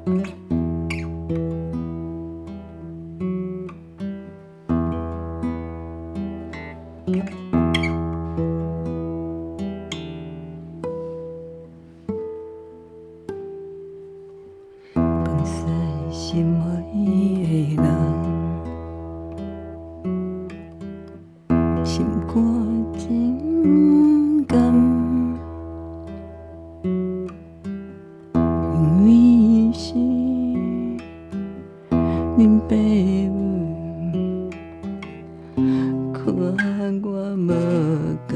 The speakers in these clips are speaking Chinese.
放屎心爱的人，心肝真甘，因为是恁爸母看我无够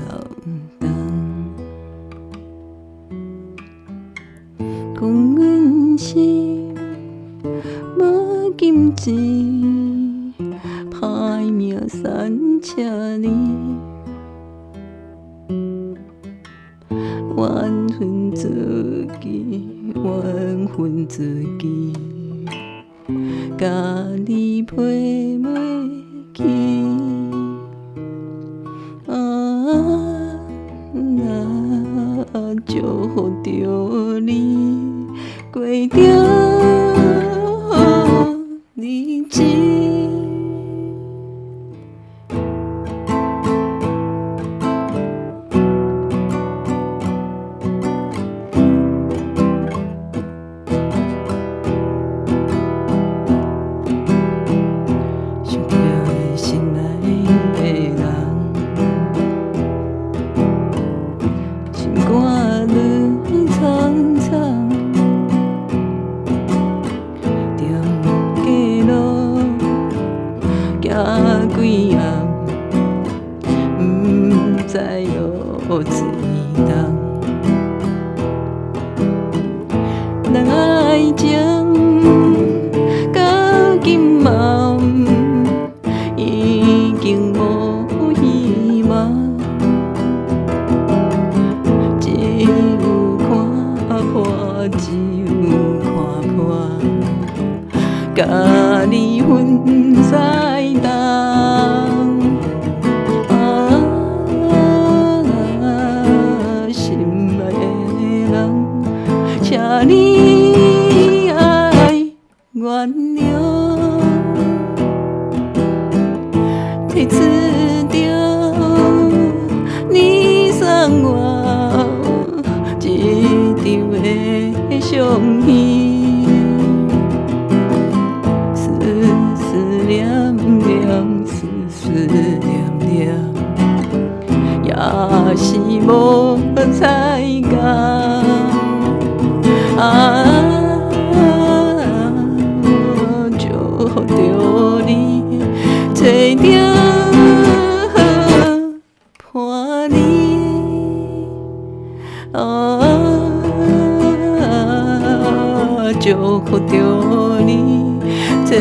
重，讲阮是无金钱，歹命三车哩，缘分自己，缘分自己，甲你配袂起。祝福着你过着日子。想着心爱的人，心肝愈苍苍，踮街路行几暗，不知落水重。人爱情到今嘛，已经无希望。只有看破，只有看破，甲你分在东。心爱的人，请你爱原谅，提出着你送我一张的相片，思思念念，思思念念，也是无彩工。祝福着你找着伴侣。祝福着你找着